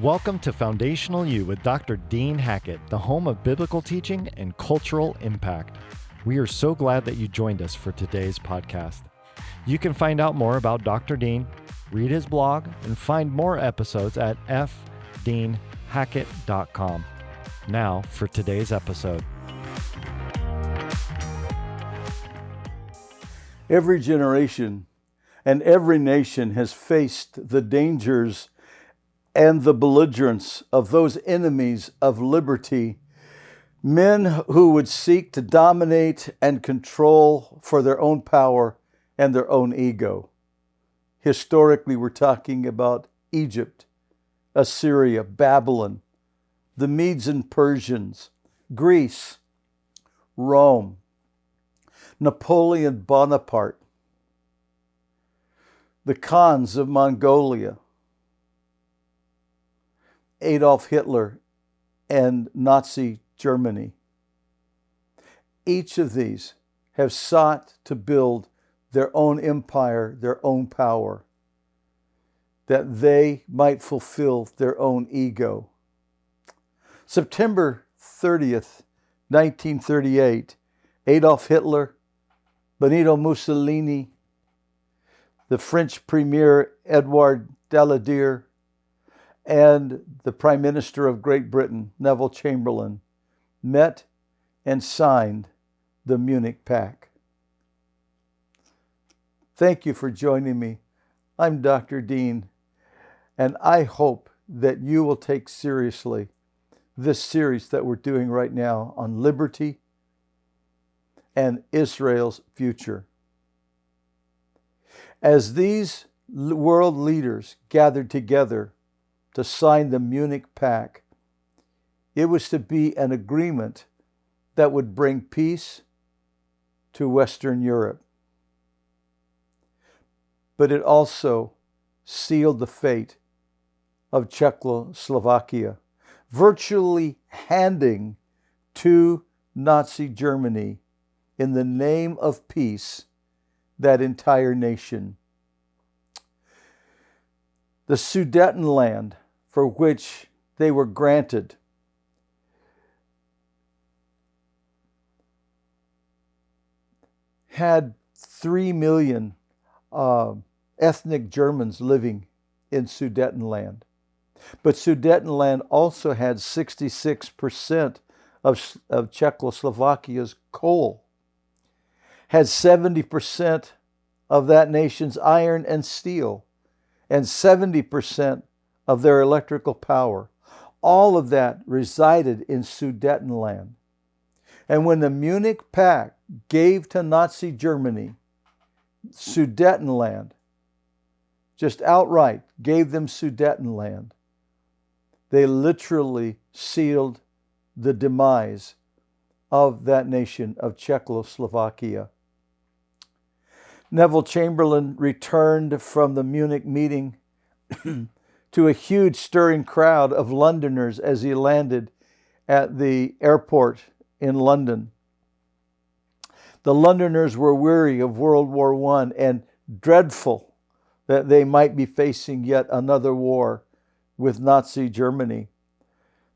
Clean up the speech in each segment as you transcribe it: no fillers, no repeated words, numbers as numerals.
Welcome to Foundational You with Dr. Dean Hackett, the home of biblical teaching and cultural impact. We are so glad that you joined us for today's podcast. You can find out more about Dr. Dean, read his blog, and find more episodes at fdeanhackett.com. Now for today's episode. Every generation and every nation has faced the dangers and the belligerence of those enemies of liberty, men who would seek to dominate and control for their own power and their own ego. Historically, we're talking about Egypt, Assyria, Babylon, the Medes and Persians, Greece, Rome, Napoleon Bonaparte, the Khans of Mongolia, Adolf Hitler, and Nazi Germany. Each of these have sought to build their own empire, their own power, that they might fulfill their own ego. September 30th, 1938, Adolf Hitler, Benito Mussolini, the French Premier Edouard Daladier, and the Prime Minister of Great Britain, Neville Chamberlain, met and signed the Munich Pact. Thank you for joining me. I'm Dr. Dean, and I hope that you will take seriously this series that we're doing right now on liberty and Israel's future. As these world leaders gathered together to sign the Munich Pact, it was to be an agreement that would bring peace to Western Europe. But it also sealed the fate of Czechoslovakia, virtually handing to Nazi Germany, in the name of peace, that entire nation. The Sudetenland, for which they were granted, had 3 million ethnic Germans living in Sudetenland. But Sudetenland also had 66% of Czechoslovakia's coal, had 70% of that nation's iron and steel, and 70% of their electrical power. All of that resided in Sudetenland. And when the Munich Pact gave to Nazi Germany Sudetenland, just outright gave them Sudetenland, they literally sealed the demise of that nation of Czechoslovakia. Neville Chamberlain returned from the Munich meeting to a huge stirring crowd of Londoners as he landed at the airport in London. The Londoners were weary of World War I and dreadful that they might be facing yet another war with Nazi Germany.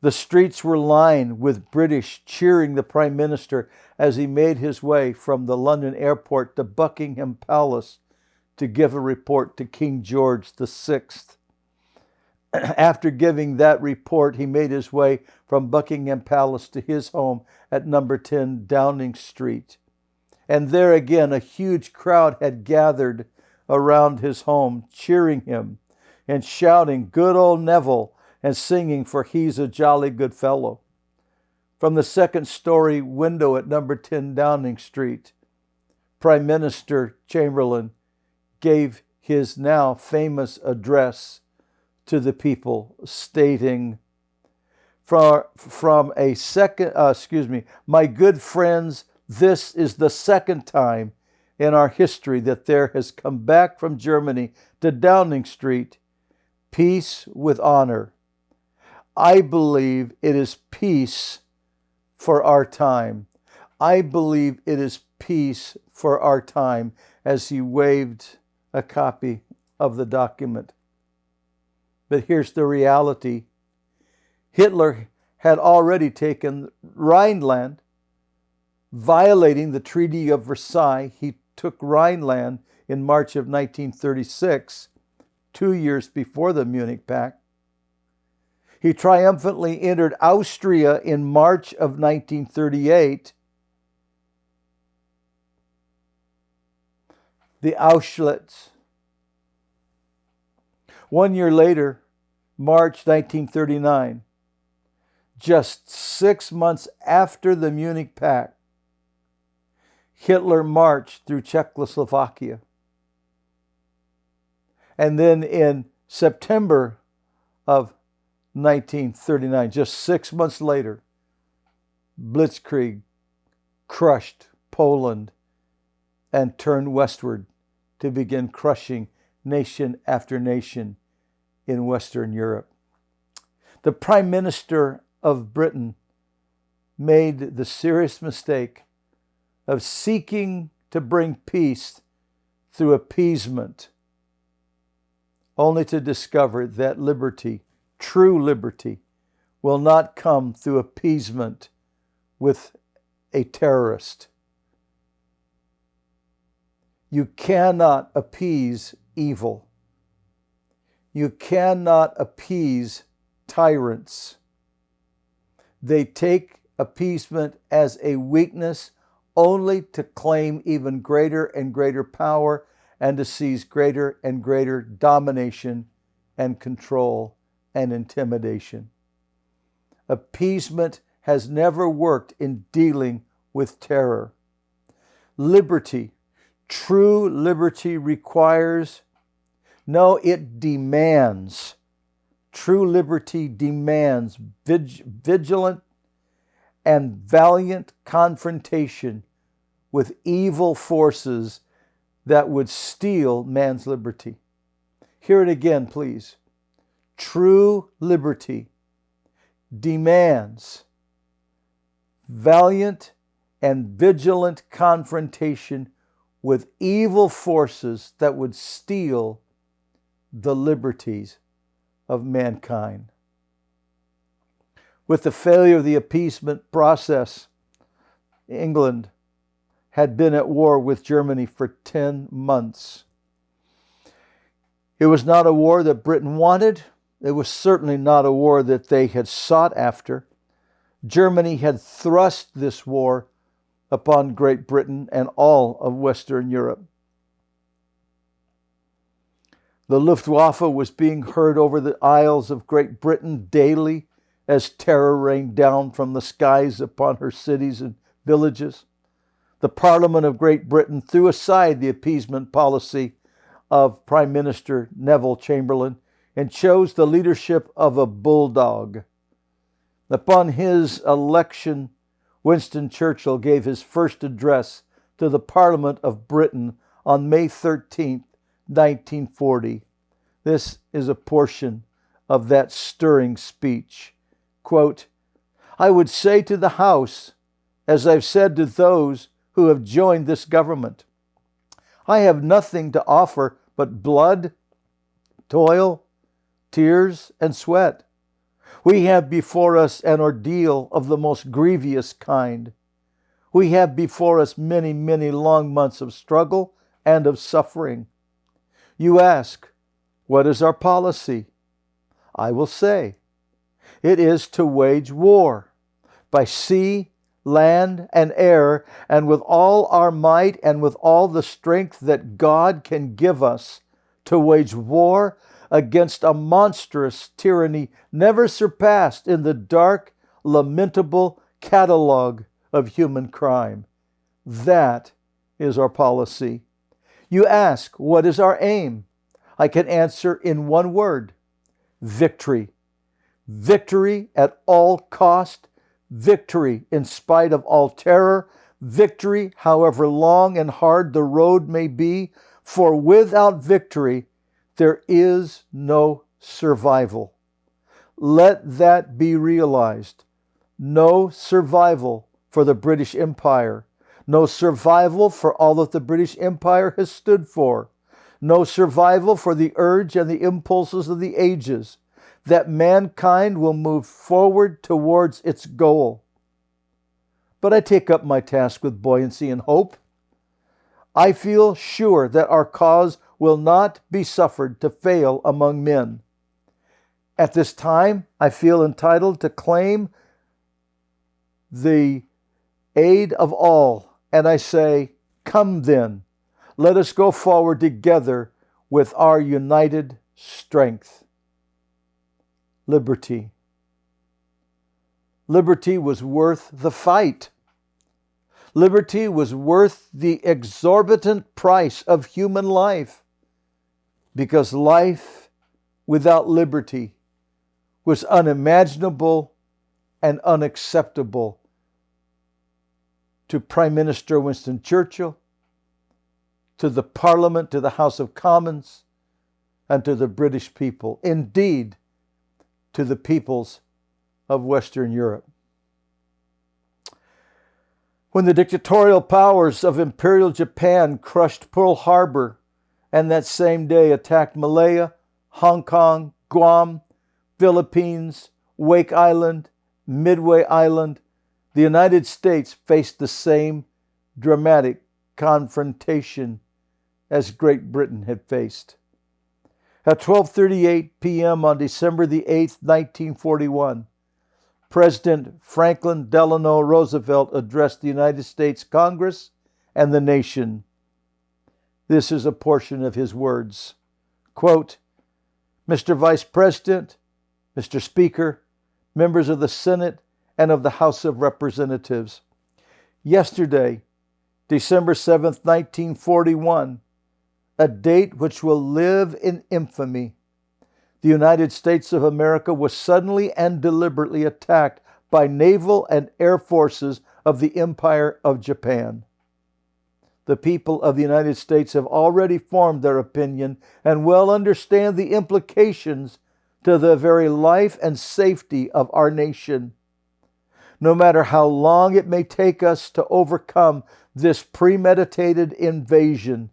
The streets were lined with British cheering the Prime Minister as he made his way from the London airport to Buckingham Palace to give a report to King George VI. After giving that report, he made his way from Buckingham Palace to his home at number 10 Downing Street. And there again, a huge crowd had gathered around his home, cheering him and shouting, "Good old Neville," and singing, "For he's a jolly good fellow." From the second-story window at number 10 Downing Street, Prime Minister Chamberlain gave his now famous address to the people, stating, my good friends, this is the second time in our history that there has come back from Germany to Downing Street peace with honor. I believe it is peace for our time. I believe it is peace for our time, as he waved a copy of the document. But here's the reality Hitler had already taken Rhineland, violating the Treaty of Versailles. He took Rhineland in March of 1936, 2 years before the Munich Pact. He triumphantly entered Austria in March of 1938. The Auschwitz. 1 year later, March 1939, just 6 months after the Munich Pact, Hitler marched through Czechoslovakia. And then in September of 1939, just 6 months later, Blitzkrieg crushed Poland and turned westward to begin crushing nation after nation in Western Europe. The Prime Minister of Britain made the serious mistake of seeking to bring peace through appeasement, only to discover that liberty, true liberty, will not come through appeasement with a terrorist. You cannot appease evil. You cannot appease tyrants. They take appeasement as a weakness only to claim even greater and greater power and to seize greater and greater domination and control and intimidation. Appeasement has never worked in dealing with terror. Liberty, true liberty requires, no, it demands. True liberty demands vigilant and valiant confrontation with evil forces that would steal man's liberty. Hear it again, please. True liberty demands valiant and vigilant confrontation with evil forces that would steal the liberties of mankind. With the failure of the appeasement process, England had been at war with Germany for 10 months. It was not a war that Britain wanted. It was certainly not a war that they had sought after. Germany had thrust this war upon Great Britain and all of Western Europe. The Luftwaffe was being heard over the Isles of Great Britain daily as terror rained down from the skies upon her cities and villages. The Parliament of Great Britain threw aside the appeasement policy of Prime Minister Neville Chamberlain and chose the leadership of a bulldog. Upon his election, Winston Churchill gave his first address to the Parliament of Britain on May 13, 1940. This is a portion of that stirring speech. Quote, "I would say to the House, as I've said to those who have joined this government, I have nothing to offer but blood, toil, tears, and sweat. We have before us an ordeal of the most grievous kind. We have before us many, many long months of struggle and of suffering. You ask, what is our policy? I will say, it is to wage war by sea, land, and air, and with all our might and with all the strength that God can give us, to wage war against a monstrous tyranny never surpassed in the dark, lamentable catalog of human crime. That is our policy. You ask, what is our aim? I can answer in one word: victory. Victory at all cost, victory in spite of all terror, victory however long and hard the road may be, for without victory there is no survival. Let that be realized. No survival for the British Empire. No survival for all that the British Empire has stood for. No survival for the urge and the impulses of the ages. that mankind will move forward towards its goal. But I take up my task with buoyancy and hope. I feel sure that our cause will not be suffered to fail among men. At this time, I feel entitled to claim the aid of all, and I say, come then, let us go forward together with our united strength. Liberty. Liberty was worth the fight. Liberty was worth the exorbitant price of human life, because life without liberty was unimaginable and unacceptable to Prime Minister Winston Churchill, to the Parliament, to the House of Commons, and to the British people. Indeed, to the peoples of Western Europe. When the dictatorial powers of Imperial Japan crushed Pearl Harbor and that same day attacked Malaya, Hong Kong, Guam, Philippines, Wake Island, Midway Island, the United States faced the same dramatic confrontation as Great Britain had faced. At 12:38 p.m. on December the 8th, 1941, President Franklin Delano Roosevelt addressed the United States Congress and the nation. This is a portion of his words. Quote, Mr. Vice President, Mr. Speaker, members of the Senate and of the House of Representatives. Yesterday, December 7th, 1941, a date which will live in infamy, the United States of America was suddenly and deliberately attacked by naval and air forces of the Empire of Japan. The people of the United States have already formed their opinion and well understand the implications to the very life and safety of our nation. No matter how long it may take us to overcome this premeditated invasion,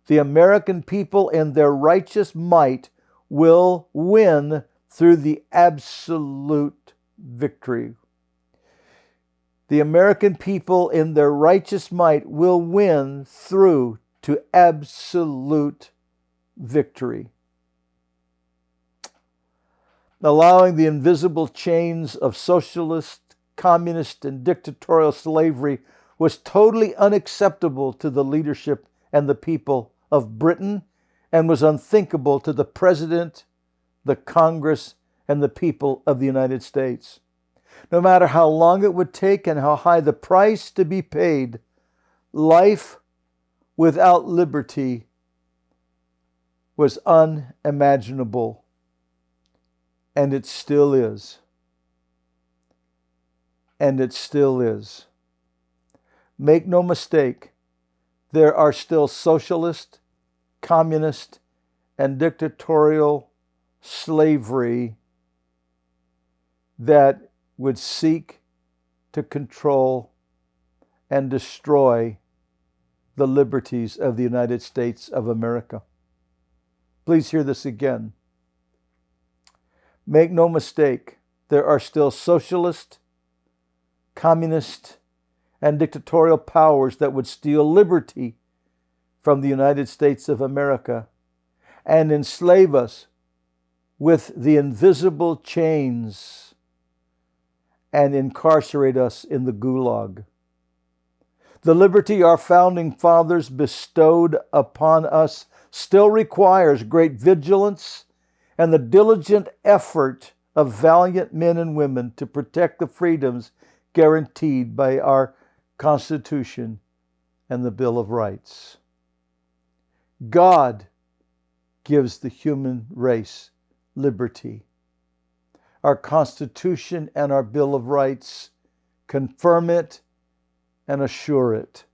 the American people in their righteous might will win through the absolute victory. The American people in their righteous might will win through to absolute victory. Allowing the invisible chains of socialist, communist, and dictatorial slavery was totally unacceptable to the leadership and the people of Britain, and was unthinkable to the President, the Congress, and the people of the United States. No matter how long it would take and how high the price to be paid, life without liberty was unimaginable, and it still is. And it still is. Make no mistake, there are still socialist, communist, and dictatorial slavery that would seek to control and destroy the liberties of the United States of America. Please hear this again. Make no mistake, there are still socialist, communist, and dictatorial powers that would steal liberty from the United States of America and enslave us with the invisible chains and incarcerate us in the gulag. The liberty our founding fathers bestowed upon us still requires great vigilance and the diligent effort of valiant men and women to protect the freedoms guaranteed by our Constitution and the Bill of Rights. God gives the human race liberty. Our Constitution and our Bill of Rights confirm it and assure it.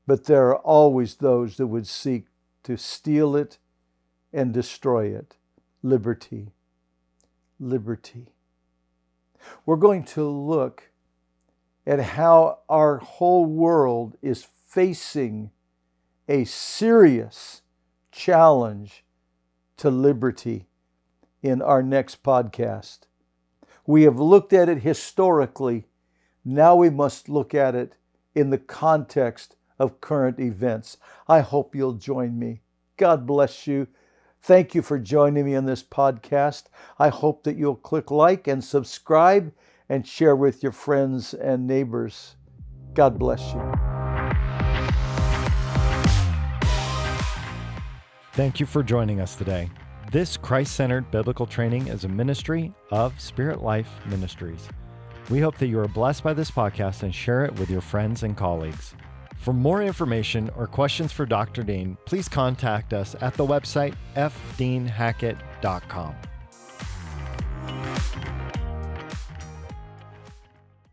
But there are always those that would seek to steal it and destroy it. Liberty. Liberty. We're going to look at how our whole world is facing a serious challenge to liberty in our next podcast. We have looked at it historically. Now we must look at it in the context of current events. I hope you'll join me. God bless you. Thank you for joining me on this podcast. I hope that you'll click like and subscribe and share with your friends and neighbors. God bless you. Thank you for joining us today. This Christ-centered biblical training is a ministry of Spirit Life Ministries. We hope that you are blessed by this podcast and share it with your friends and colleagues. For more information or questions for Dr. Dean, please contact us at the website fdeanhackett.com.